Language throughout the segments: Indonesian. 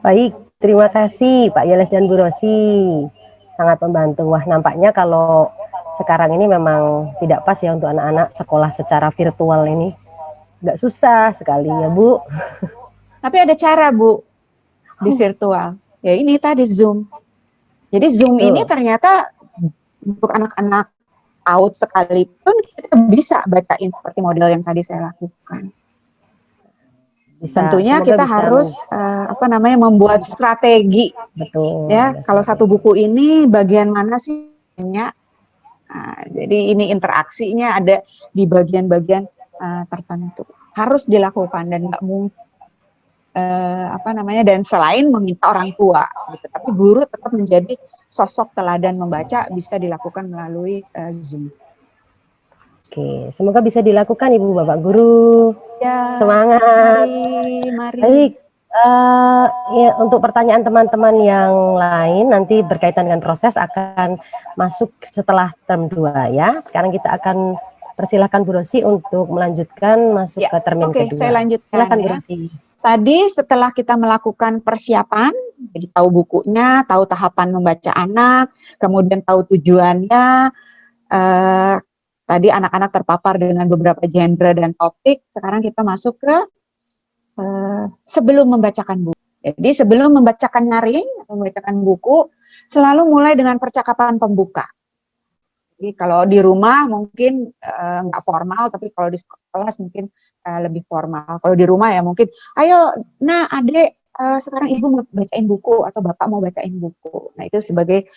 Baik, terima kasih Pak Yeles dan Bu Rosi. Sangat membantu. Wah, nampaknya kalau sekarang ini memang tidak pas ya untuk anak-anak sekolah secara virtual ini. Nggak susah sekali ya Bu. Tapi ada cara Bu di virtual. Ya ini tadi Zoom. Jadi Zoom ini Betul. ternyata untuk anak-anak out sekalipun kita bisa bacain seperti model yang tadi saya lakukan. Bisa, Tentunya semoga kita bisa. harus membuat strategi Betul, ya. ada Kalau satu strategi. buku ini bagian mana sih? Jadi ini interaksinya ada di bagian-bagian tertentu. Harus dilakukan dan nggak mungkin dan selain meminta orang tua, gitu. Tapi guru tetap menjadi sosok teladan membaca bisa dilakukan melalui Zoom. Oke, semoga bisa dilakukan Ibu Bapak Guru. Ya, Semangat. mari. Baik, ya, untuk pertanyaan teman-teman yang lain nanti berkaitan dengan proses akan masuk setelah term 2 ya. Sekarang kita akan persilahkan Bu Rosi untuk melanjutkan masuk Ya, ke termin oke, kedua. saya lanjutkan Silakan Bu ya. Rosi. Tadi setelah kita melakukan persiapan, jadi tahu bukunya, tahu tahapan membaca anak, kemudian tahu tujuannya, tadi anak-anak terpapar dengan beberapa genre dan topik, sekarang kita masuk ke sebelum membacakan buku. Jadi sebelum membacakan nyaring, atau membacakan buku, selalu mulai dengan percakapan pembuka. Jadi kalau di rumah mungkin nggak formal, tapi kalau di kelas mungkin lebih formal. Kalau di rumah ya mungkin, ayo, nah adek, sekarang ibu mau bacain buku atau bapak mau bacain buku. Nah itu sebagai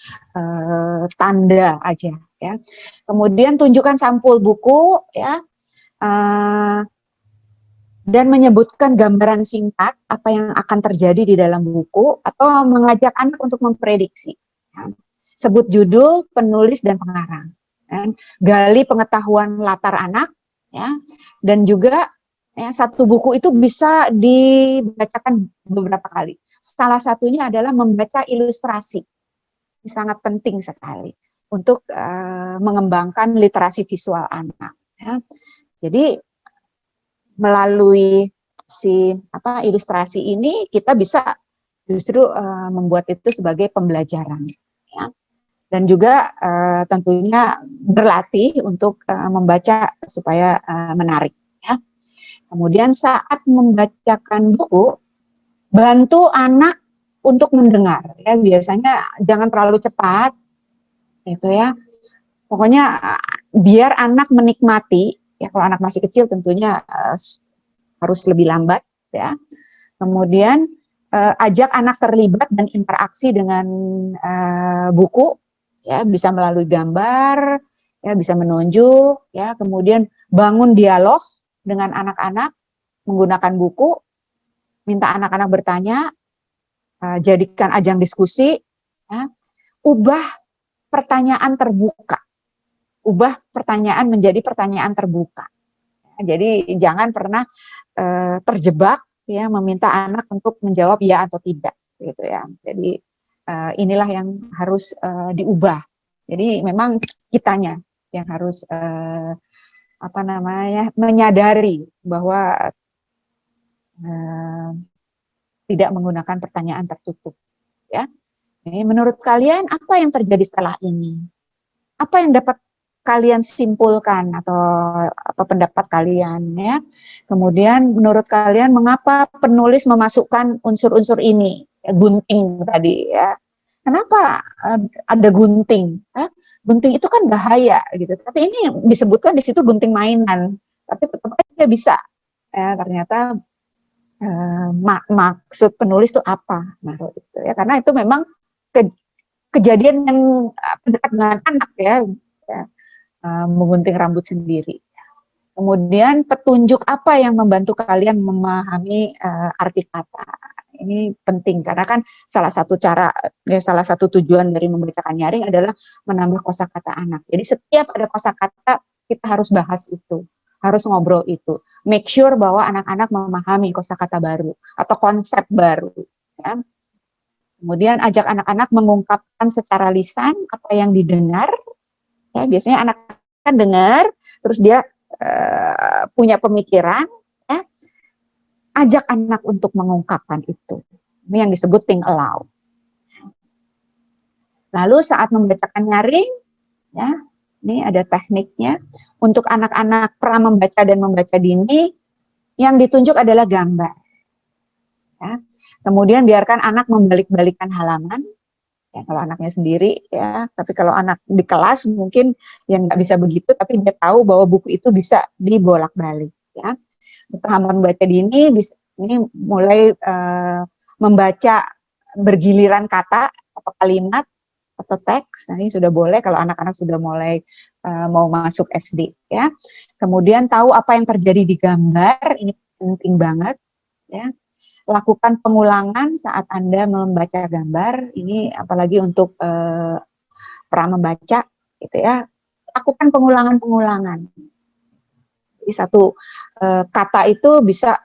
tanda aja ya. Kemudian tunjukkan sampul buku ya, dan menyebutkan gambaran singkat apa yang akan terjadi di dalam buku atau mengajak anak untuk memprediksi. Ya. Sebut judul, penulis, dan pengarang. Dan gali pengetahuan latar anak, ya, dan juga ya, satu buku itu bisa dibacakan beberapa kali. Salah satunya adalah membaca ilustrasi. Ini sangat penting sekali untuk mengembangkan literasi visual anak. Ya. Jadi melalui ilustrasi ini kita bisa justru membuat itu sebagai pembelajaran. Ya. Dan juga tentunya berlatih untuk membaca supaya menarik. Ya. Kemudian saat membacakan buku, bantu anak untuk mendengar. Ya, biasanya jangan terlalu cepat, gitu ya. Pokoknya biar anak menikmati. Ya, kalau anak masih kecil tentunya harus lebih lambat. Ya. Kemudian ajak anak terlibat dan interaksi dengan buku. Ya, bisa melalui gambar, ya bisa menunjuk, ya kemudian bangun dialog dengan anak-anak menggunakan buku, minta anak-anak bertanya, jadikan ajang diskusi, ya. Ubah pertanyaan terbuka, ubah pertanyaan menjadi pertanyaan terbuka. Jadi jangan pernah terjebak ya meminta anak untuk menjawab ya atau tidak, gitu ya. Jadi inilah yang harus diubah. Jadi memang kitanya yang harus menyadari bahwa tidak menggunakan pertanyaan tertutup. Ya, menurut kalian apa yang terjadi setelah ini? Apa yang dapat kalian simpulkan atau pendapat kalian? Ya, kemudian menurut kalian mengapa penulis memasukkan unsur-unsur ini? Gunting tadi ya. Kenapa ada gunting? Gunting itu kan bahaya gitu. Tapi ini disebutkan di situ gunting mainan. Tapi tetap aja bisa. Ternyata maksud penulis itu apa? Nah, gitu ya. Karena itu memang kejadian yang dekat dengan anak ya, menggunting rambut sendiri. Kemudian petunjuk apa yang membantu kalian memahami arti kata. Ini penting karena kan salah satu tujuan dari membacakan nyaring adalah menambah kosakata anak. Jadi setiap ada kosakata kita harus bahas itu, harus ngobrol itu. Make sure bahwa anak-anak memahami kosakata baru atau konsep baru. Ya. Kemudian ajak anak-anak mengungkapkan secara lisan apa yang didengar. Ya, biasanya anak kan dengar, terus dia punya pemikiran. Ya. Ajak anak untuk mengungkapkan itu. Ini yang disebut think aloud. Lalu saat membacakan nyaring, ya, ini ada tekniknya. Untuk anak-anak pra membaca dan membaca dini, yang ditunjuk adalah gambar. Ya. Kemudian biarkan anak membalik-balikan halaman. Ya, kalau anaknya sendiri, ya. Tapi kalau anak di kelas mungkin yang nggak bisa begitu, tapi dia tahu bahwa buku itu bisa dibolak-balik. Ya. Untuk tahapan membaca dini, ini mulai membaca bergiliran kata atau kalimat atau teks. Nah, ini sudah boleh kalau anak-anak sudah mulai mau masuk SD, ya. Kemudian tahu apa yang terjadi di gambar, ini penting banget, ya. Lakukan pengulangan saat Anda membaca gambar, ini apalagi untuk pra membaca, gitu ya. Lakukan pengulangan-pengulangan. Jadi satu kata itu bisa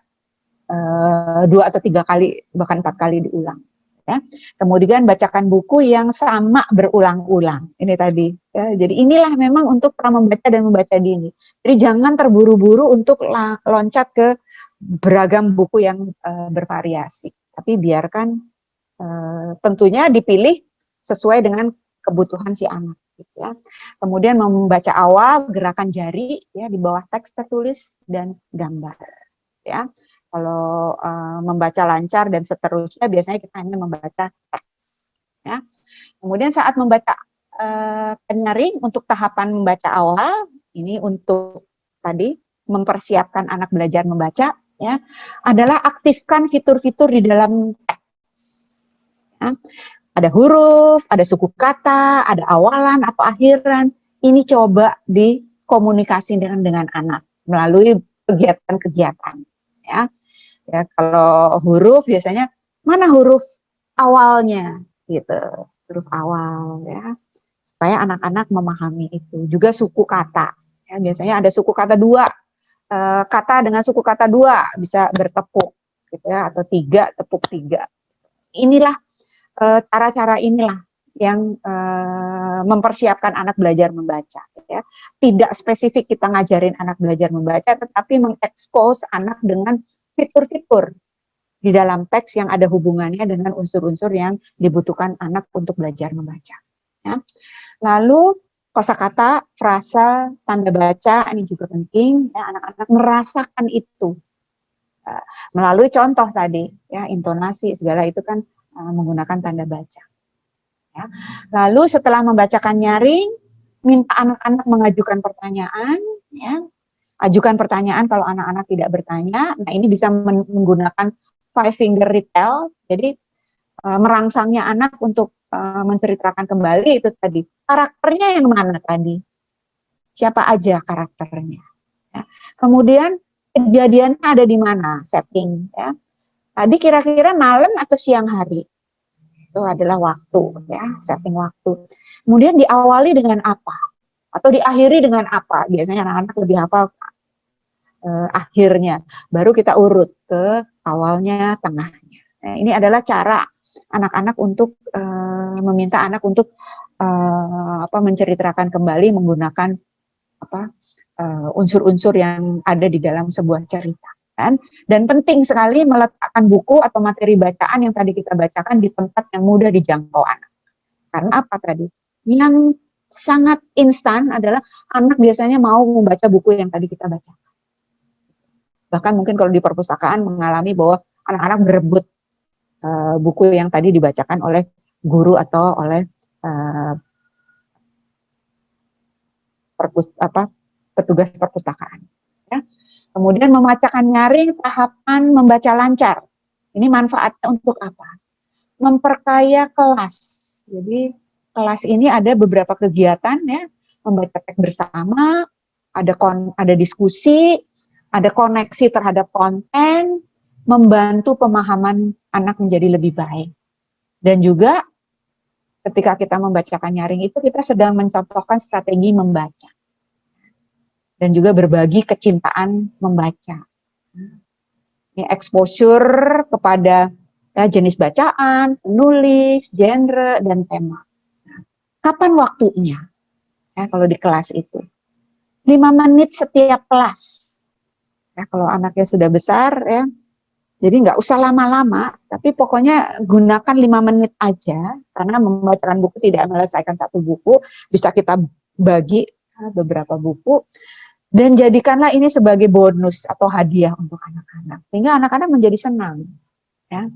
2 atau 3 kali, bahkan 4 kali diulang. Ya. Kemudian bacakan buku yang sama berulang-ulang. Ini tadi. Ya. Jadi inilah memang untuk pra membaca dan membaca dini. Jadi jangan terburu-buru untuk loncat ke beragam buku yang bervariasi. Tapi biarkan tentunya dipilih sesuai dengan kebutuhan si anak. Gitu ya. Kemudian membaca awal, gerakan jari ya di bawah teks tertulis dan gambar. Ya. Kalau membaca lancar dan seterusnya, biasanya kita hanya membaca teks. Ya. Kemudian saat membaca penyaring untuk tahapan membaca awal, ini untuk tadi mempersiapkan anak belajar membaca, ya, adalah aktifkan fitur-fitur di dalam teks. Ya. Ada huruf, ada suku kata, ada awalan atau akhiran. Ini coba dikomunikasi dengan anak melalui kegiatan-kegiatan. Ya. Ya, kalau huruf biasanya mana huruf awalnya gitu, huruf awal ya, supaya anak-anak memahami itu. Juga suku kata, ya, biasanya ada suku kata 2, kata dengan suku kata 2 bisa bertepuk gitu ya, atau 3 tepuk 3. Inilah cara-cara inilah yang mempersiapkan anak belajar membaca ya. Tidak spesifik kita ngajarin anak belajar membaca, tetapi mengekspos anak dengan fitur-fitur di dalam teks yang ada hubungannya dengan unsur-unsur yang dibutuhkan anak untuk belajar membaca. Ya. Lalu kosakata, frasa, tanda baca ini juga penting. Ya, anak-anak merasakan itu melalui contoh tadi, ya, intonasi segala itu kan menggunakan tanda baca. Ya. Lalu setelah membacakan nyaring, minta anak-anak mengajukan pertanyaan. Ya. Ajukan pertanyaan kalau anak-anak tidak bertanya. Nah, ini bisa menggunakan 5-finger retell. Jadi merangsangnya anak untuk menceritakan kembali itu tadi. Karakternya yang mana tadi? Siapa aja karakternya? Ya. Kemudian kejadiannya ada di mana? Setting. Ya. Tadi kira-kira malam atau siang hari? Itu adalah waktu. Ya, setting waktu. Kemudian diawali dengan apa? Atau diakhiri dengan apa? Biasanya anak-anak lebih hafal akhirnya, baru kita urut ke awalnya, tengahnya. Nah, ini adalah cara anak-anak untuk meminta anak untuk menceritakan kembali menggunakan unsur-unsur yang ada di dalam sebuah cerita. Kan? Dan penting sekali meletakkan buku atau materi bacaan yang tadi kita bacakan di tempat yang mudah dijangkau anak. Karena apa tadi? Yang sangat instan adalah anak biasanya mau membaca buku yang tadi kita bacakan. Bahkan mungkin kalau di perpustakaan mengalami bahwa anak-anak berebut buku yang tadi dibacakan oleh guru atau oleh petugas perpustakaan. Ya. Kemudian membacakan nyaring tahapan membaca lancar. Ini manfaatnya untuk apa? Memperkaya kelas. Jadi kelas ini ada beberapa kegiatan ya, membaca teks bersama, ada diskusi, ada koneksi terhadap konten, membantu pemahaman anak menjadi lebih baik. Dan juga ketika kita membacakan nyaring itu kita sedang mencontohkan strategi membaca. Dan juga berbagi kecintaan membaca. Ini exposure kepada jenis bacaan, penulis, genre, dan tema. Kapan waktunya? Ya, kalau di kelas itu. 5 menit setiap kelas. Ya, kalau anaknya sudah besar, ya, Jadi nggak usah lama-lama, tapi pokoknya gunakan 5 menit aja, karena membacakan buku tidak menyelesaikan satu buku, bisa kita bagi beberapa buku, dan jadikanlah ini sebagai bonus atau hadiah untuk anak-anak, sehingga anak-anak menjadi senang. Ya.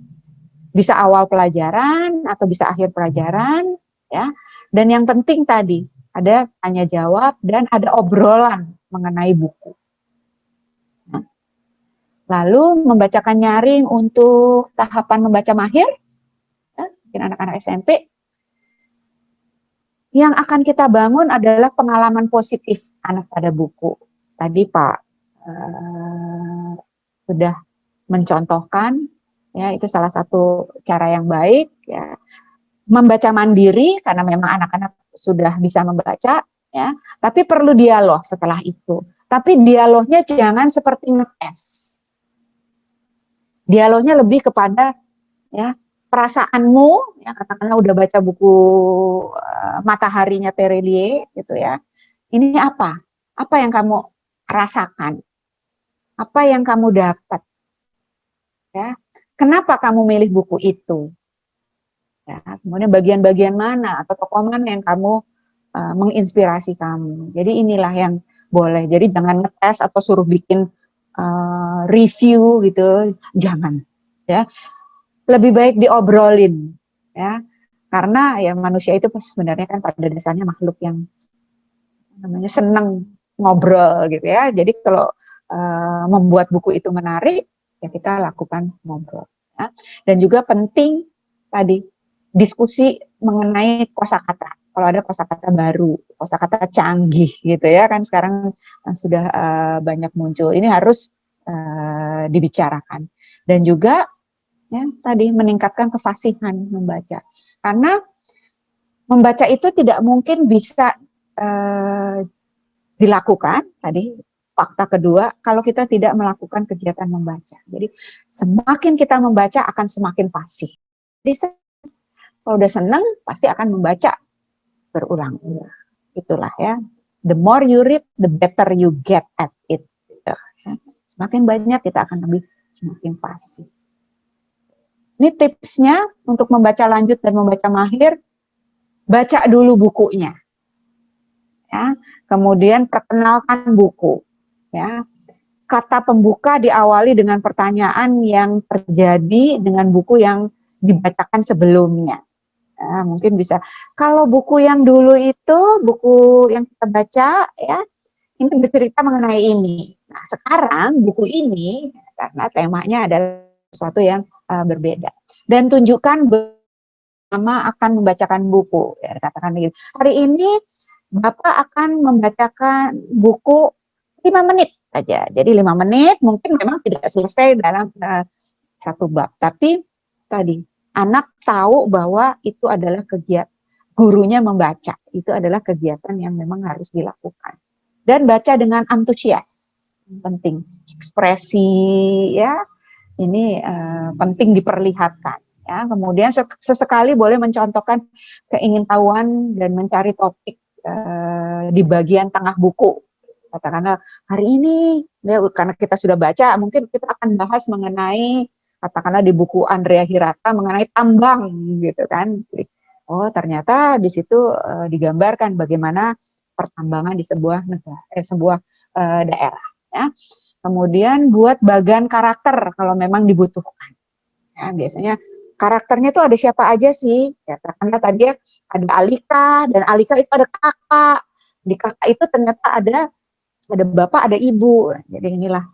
Bisa awal pelajaran atau bisa akhir pelajaran, ya. Dan yang penting tadi, ada tanya jawab dan ada obrolan mengenai buku. Lalu membacakan nyaring untuk tahapan membaca mahir, ya, mungkin anak-anak SMP. Yang akan kita bangun adalah pengalaman positif anak pada buku. Tadi Pak sudah mencontohkan, ya itu salah satu cara yang baik. Ya. Membaca mandiri karena memang anak-anak sudah bisa membaca, ya. Tapi perlu dialog setelah itu. Tapi dialognya jangan seperti ngetes. Dialognya lebih kepada ya perasaanmu, ya katakanlah udah baca buku Mataharinya Terelie gitu ya. Ini apa? Apa yang kamu rasakan? Apa yang kamu dapat? Ya. Kenapa kamu milih buku itu? Ya, kemudian bagian-bagian mana atau tokoh mana yang kamu menginspirasi kamu. Jadi inilah yang boleh. Jadi jangan ngetes atau suruh bikin review gitu, jangan. Ya, lebih baik diobrolin, ya. Karena ya manusia itu sebenarnya kan pada dasarnya makhluk yang namanya senang ngobrol gitu ya. Jadi kalau membuat buku itu menarik, ya kita lakukan ngobrol. Ya. Dan juga penting tadi diskusi mengenai kosakata. Kalau ada kosakata baru, kosakata canggih gitu ya kan sekarang sudah banyak muncul. Ini harus dibicarakan. Dan juga ya tadi meningkatkan kefasihan membaca. Karena membaca itu tidak mungkin bisa dilakukan tadi fakta kedua kalau kita tidak melakukan kegiatan membaca. Jadi semakin kita membaca akan semakin fasih. Jadi kalau udah senang pasti akan membaca berulang-ulang. Itulah ya. The more you read, the better you get at it. Gitu. Semakin banyak kita akan lebih semakin fasih. Ini tipsnya untuk membaca lanjut dan membaca mahir. Baca dulu bukunya. Ya, kemudian perkenalkan buku. Ya, kata pembuka diawali dengan pertanyaan yang terjadi dengan buku yang dibacakan sebelumnya. Ya, mungkin bisa. Kalau buku yang dulu itu, buku yang kita baca, ya, ini bercerita mengenai ini. Nah, sekarang buku ini, karena temanya adalah sesuatu yang berbeda. Dan tunjukkan bagaimana akan membacakan buku. Ya, katakan begini, hari ini Bapak akan membacakan buku 5 menit saja. Jadi 5 menit mungkin memang tidak selesai dalam satu bab. Tapi tadi anak tahu bahwa itu adalah kegiatan gurunya membaca. Itu adalah kegiatan yang memang harus dilakukan. Dan baca dengan antusias. Penting. Ekspresi ya ini penting diperlihatkan. Ya, kemudian sesekali boleh mencontohkan keingintahuan dan mencari topik di bagian tengah buku. Katakanlah hari ini, ya, karena kita sudah baca, mungkin kita akan bahas mengenai, katakanlah di buku Andrea Hirata mengenai tambang, gitu kan. Oh ternyata di situ digambarkan bagaimana pertambangan di sebuah negara, sebuah daerah. Ya. Kemudian buat bagan karakter kalau memang dibutuhkan. Ya, biasanya karakternya itu ada siapa aja sih? Ya, karena tadi ya, ada Alika dan Alika itu ada kakak. Di kakak itu ternyata ada bapak, ada ibu. Jadi inilah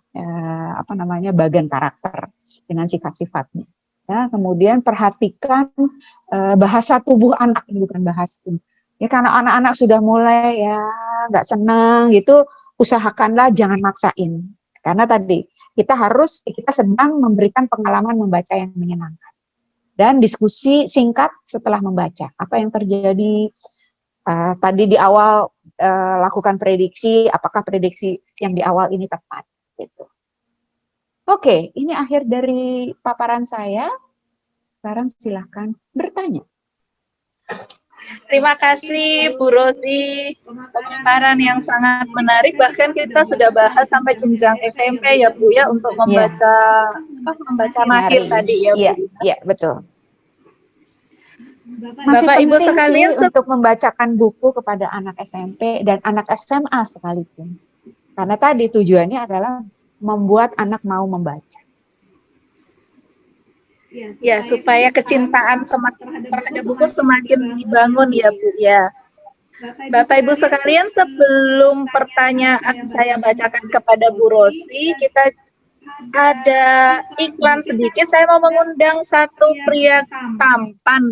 apa namanya bagan karakter dengan sifat-sifatnya. Ya, kemudian perhatikan bahasa tubuh anak, bukan bahasa tubuh. Ya karena anak-anak sudah mulai ya nggak senang gitu, usahakanlah jangan maksain. Karena tadi kita sedang memberikan pengalaman membaca yang menyenangkan. Dan diskusi singkat setelah membaca. Apa yang terjadi tadi di awal, lakukan prediksi, apakah prediksi yang di awal ini tepat. Gitu. Oke, ini akhir dari paparan saya. Sekarang silahkan bertanya. Terima kasih Bu Rosi, pemaparan yang sangat menarik. Bahkan kita sudah bahas sampai jenjang SMP ya Bu ya, untuk membaca membaca mahir tadi ya Bu. Iya, iya betul. Masih Bapak Ibu penting sekalian, sih untuk membacakan buku kepada anak SMP dan anak SMA sekalipun. Karena tadi tujuannya adalah membuat anak mau membaca. ya, supaya kecintaan terhadap buku semakin dibangun ya Bu ya. Bapak Ibu sekalian, sebelum pertanyaan saya bacakan kepada Bu Rosi, kita ada iklan sedikit. Saya mau mengundang satu pria tampan.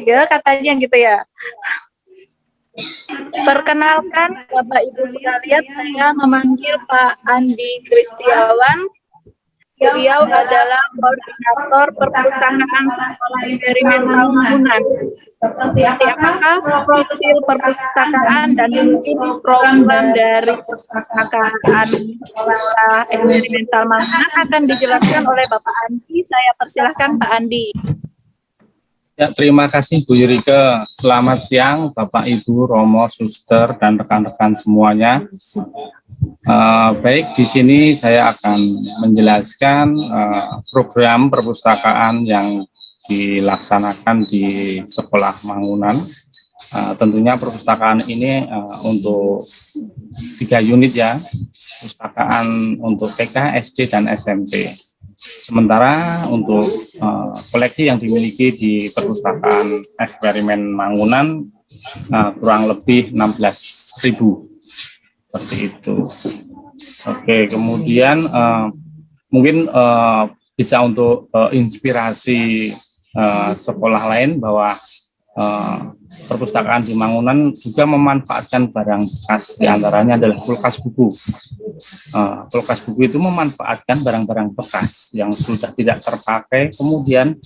Ya katanya gitu ya. Perkenalkan Bapak Ibu sekalian, saya memanggil Pak Andi Kristiawan. Beliau adalah koordinator perpustakaan sekolah eksperimental Mangunan. Seperti apakah profil perpustakaan dan mungkin program dari perpustakaan sekolah eksperimental Mangunan akan dijelaskan oleh Bapak Andi. Saya persilahkan Pak Andi. Ya, terima kasih Bu Yurike. Selamat siang Bapak Ibu, Romo, Suster, dan rekan-rekan semuanya. Baik, di sini saya akan menjelaskan program perpustakaan yang dilaksanakan di Sekolah Mangunan. Tentunya perpustakaan ini untuk 3 unit ya, perpustakaan untuk TK, SD, dan SMP. Sementara untuk koleksi yang dimiliki di perpustakaan eksperimen Mangunan kurang lebih 16.000. Seperti itu. Oke, kemudian mungkin bisa untuk inspirasi sekolah lain bahwa perpustakaan di Mangunan juga memanfaatkan barang bekas, diantaranya adalah kulkas buku. Kulkas buku itu memanfaatkan barang-barang bekas yang sudah tidak terpakai, kemudian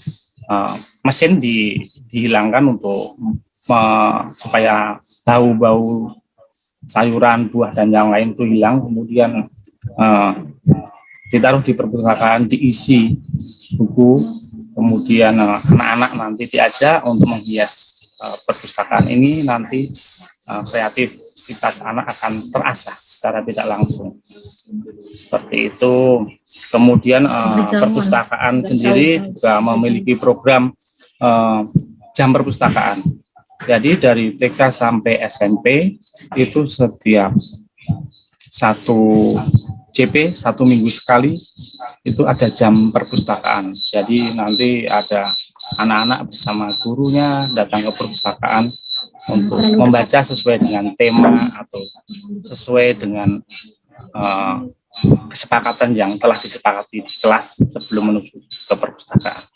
mesin dihilangkan untuk supaya bau-bau sayuran, buah, dan yang lain itu hilang, kemudian ditaruh di perpustakaan, diisi buku, kemudian anak-anak nanti diajak untuk menghias perpustakaan ini. Nanti kreativitas anak akan terasah secara tidak langsung. Seperti itu. Kemudian perpustakaan sendiri juga memiliki program jam perpustakaan. Jadi dari TK sampai SMP itu setiap 1 CP 1 minggu sekali itu ada jam perpustakaan. Jadi nanti ada anak-anak bersama gurunya datang ke perpustakaan untuk membaca sesuai dengan tema atau sesuai dengan kesepakatan yang telah disepakati di kelas sebelum menuju ke perpustakaan.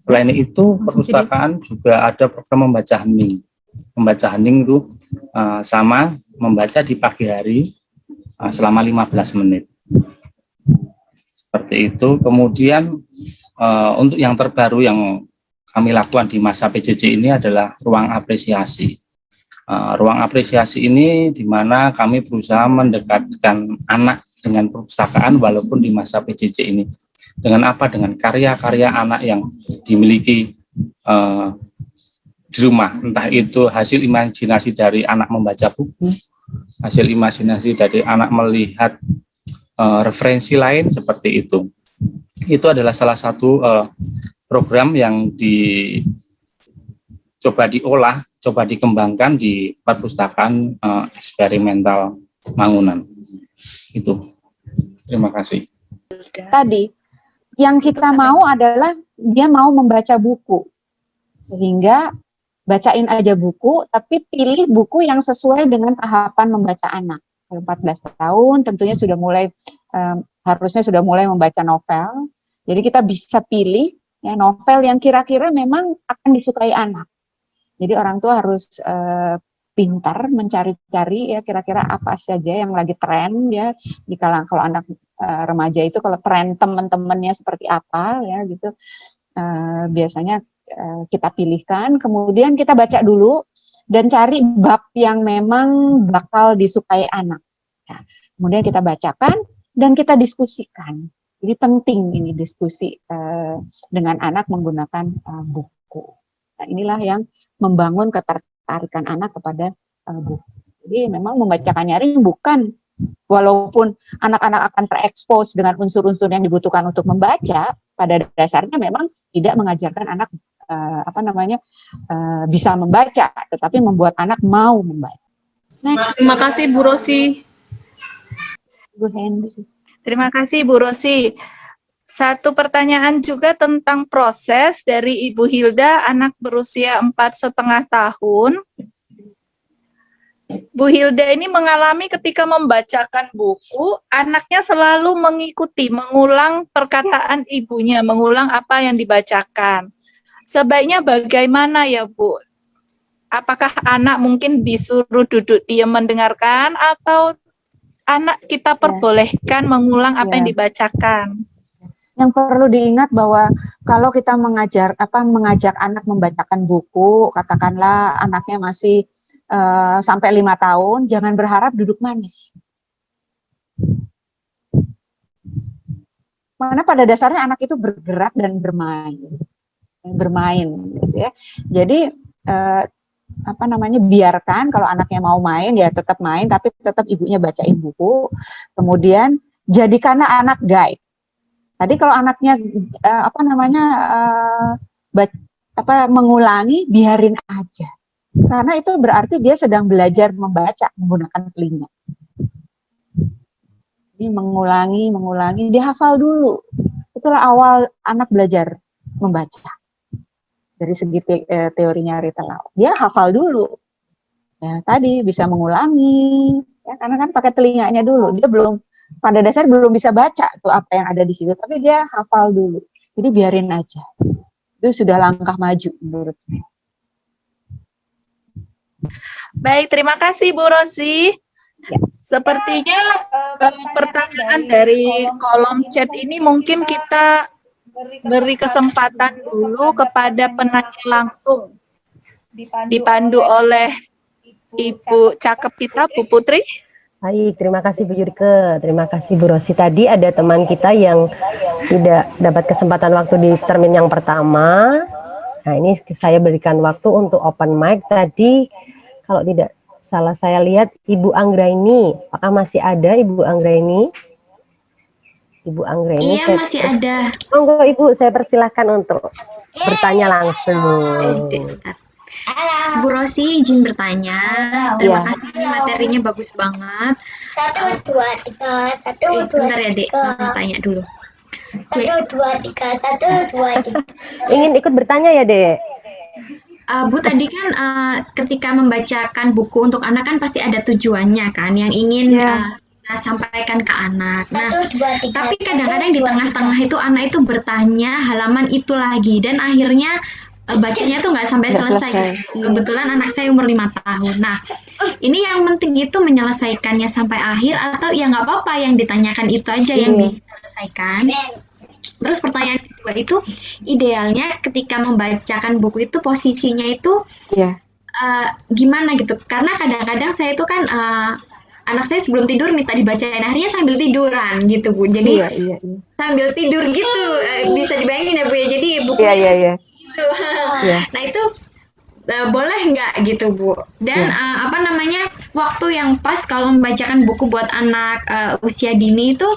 Selain itu, perpustakaan juga ada program membaca hening. Membaca hening itu sama membaca di pagi hari selama 15 menit. Seperti itu. Kemudian untuk yang terbaru yang kami lakukan di masa PJJ ini adalah ruang apresiasi. Ruang apresiasi ini di mana kami berusaha mendekatkan anak dengan perpustakaan walaupun di masa PJJ ini. Dengan apa? Dengan karya-karya anak yang dimiliki di rumah, entah itu hasil imajinasi dari anak membaca buku, hasil imajinasi dari anak melihat referensi lain, seperti itu. Itu adalah salah satu program yang coba diolah, coba dikembangkan di perpustakaan eksperimental Mangunan. Itu. Terima kasih. Tadi yang kita mau adalah dia mau membaca buku, sehingga bacain aja buku, tapi pilih buku yang sesuai dengan tahapan membaca anak. 14 tahun tentunya sudah mulai harusnya sudah mulai membaca novel. Jadi kita bisa pilih ya novel yang kira-kira memang akan disukai anak. Jadi orang tua harus pintar mencari-cari ya kira-kira apa saja yang lagi tren ya di kalangan kalau anak remaja itu, kalau tren teman-temannya seperti apa ya gitu, biasanya kita pilihkan, kemudian kita baca dulu dan cari bab yang memang bakal disukai anak. Ya, kemudian kita bacakan dan kita diskusikan. Jadi penting ini diskusi dengan anak menggunakan buku. buku. Nah, inilah yang membangun ketertarikan anak kepada buku. Jadi memang membacakan nyaring bukan, walaupun anak-anak akan terekspos dengan unsur-unsur yang dibutuhkan untuk membaca, pada dasarnya memang tidak mengajarkan anak bisa membaca, tetapi membuat anak mau membaca. Nah, Terima kasih Bu Rosi. Bu Henry. Terima kasih Bu Rosi. Satu pertanyaan juga tentang proses dari Ibu Hilda, anak berusia 4,5 tahun. Bu Hilda ini mengalami ketika membacakan buku, anaknya selalu mengikuti, mengulang perkataan ibunya, mengulang apa yang dibacakan. Sebaiknya bagaimana ya Bu? Apakah anak mungkin disuruh duduk diam mendengarkan, atau anak kita perbolehkan mengulang apa yang dibacakan? Yang perlu diingat bahwa kalau kita mengajak anak membacakan buku, katakanlah anaknya masih sampai 5 tahun, jangan berharap duduk manis. Karena pada dasarnya anak itu bergerak dan bermain, gitu ya. Jadi biarkan kalau anaknya mau main ya tetap main, tapi tetap ibunya bacain buku. Kemudian jadikanlah anak guide. Tadi kalau anaknya mengulangi, biarin aja. Karena itu berarti dia sedang belajar membaca menggunakan telinga. Jadi mengulangi, dia hafal dulu. Itulah awal anak belajar membaca. Dari segi teorinya Rita Lau. Dia hafal dulu. Ya, tadi bisa mengulangi, ya, karena kan pakai telinganya dulu. Dia pada dasar belum bisa baca tuh apa yang ada di situ, tapi dia hafal dulu. Jadi biarin aja. Itu sudah langkah maju menurut saya. Baik, terima kasih Bu Rosi. Ya. Sepertinya pertanyaan dari kolom chat ini mungkin kita beri kesempatan dulu kepada penanya langsung. Dipandu oleh Ibu cakep kita, Bu Putri. Baik, terima kasih Bu Yurke, terima kasih Bu Rosi. Tadi ada teman kita yang tidak dapat kesempatan waktu di termin yang pertama. Nah, ini saya berikan waktu untuk open mic. Tadi kalau tidak salah saya lihat Ibu Anggraini. Apakah masih ada Ibu Anggraini? Ibu Anggraini. Iya, masih ada. Monggo Ibu, saya persilahkan untuk bertanya langsung. Bu Rosi izin bertanya. Terima kasih, ini materinya bagus banget. 1, 2, 3, 1, 2, 3. Bentar ya, Dek, mau tanya dulu. 1, 2, 3, 1, 2, 3. Ingin ikut bertanya ya, Dek? Bu, tadi kan ketika membacakan buku untuk anak kan pasti ada tujuannya kan, yang ingin sampaikan ke anak. Nah, 1, 2, 3, tapi kadang-kadang di tengah-tengah itu anak itu bertanya halaman itu lagi, dan akhirnya bacanya tuh nggak sampai selesai. Kebetulan anak saya umur 5 tahun. Nah, ini yang penting itu menyelesaikannya sampai akhir, atau ya nggak apa-apa yang ditanyakan itu aja yang diselesaikan. Terus pertanyaan kedua itu, idealnya ketika membacakan buku itu posisinya itu gimana gitu? Karena kadang-kadang saya itu kan anak saya sebelum tidur minta dibacain, akhirnya sambil tiduran gitu Bu. Jadi sambil tidur gitu, bisa dibayangin ya Bu ya. Jadi bukunya gitu. Nah itu boleh nggak gitu Bu? Dan waktu yang pas kalau membacakan buku buat anak usia dini itu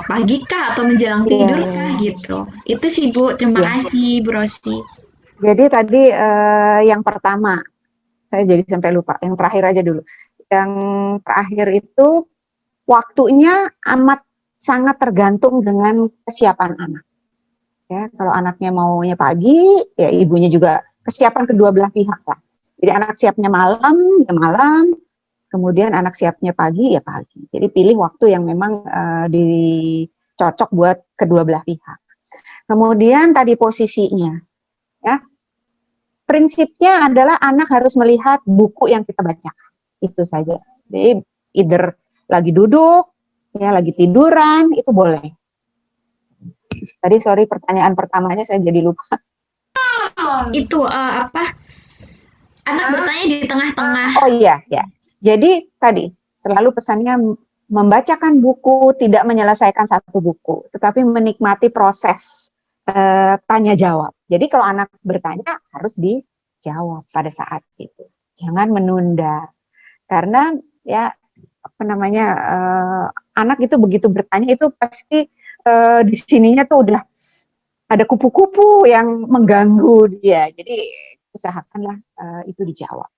pagi kah atau menjelang tidur kah gitu? Itu sih Bu. Terima kasih Bu Rosi. Jadi tadi yang pertama, saya jadi sampai lupa. Yang terakhir aja dulu. Yang terakhir itu waktunya amat sangat tergantung dengan kesiapan anak. Ya, kalau anaknya maunya pagi, ya ibunya juga kesiapan kedua belah pihak lah. Jadi anak siapnya malam, ya malam. Kemudian anak siapnya pagi, ya pagi. Jadi pilih waktu yang memang cocok buat kedua belah pihak. Kemudian tadi posisinya, ya. Prinsipnya adalah anak harus melihat buku yang kita bacakan. Itu saja. Jadi either lagi duduk, ya lagi tiduran, itu boleh. Tadi sorry pertanyaan pertamanya saya jadi lupa. Itu anak bertanya di tengah-tengah. Oh iya, ya. Jadi tadi selalu pesannya membacakan buku tidak menyelesaikan satu buku, tetapi menikmati proses tanya jawab. Jadi kalau anak bertanya harus dijawab pada saat itu. Jangan menunda. Karena ya apa namanya anak itu begitu bertanya itu pasti di sininya tuh udah ada kupu-kupu yang mengganggu dia. Jadi usahakanlah itu dijawab.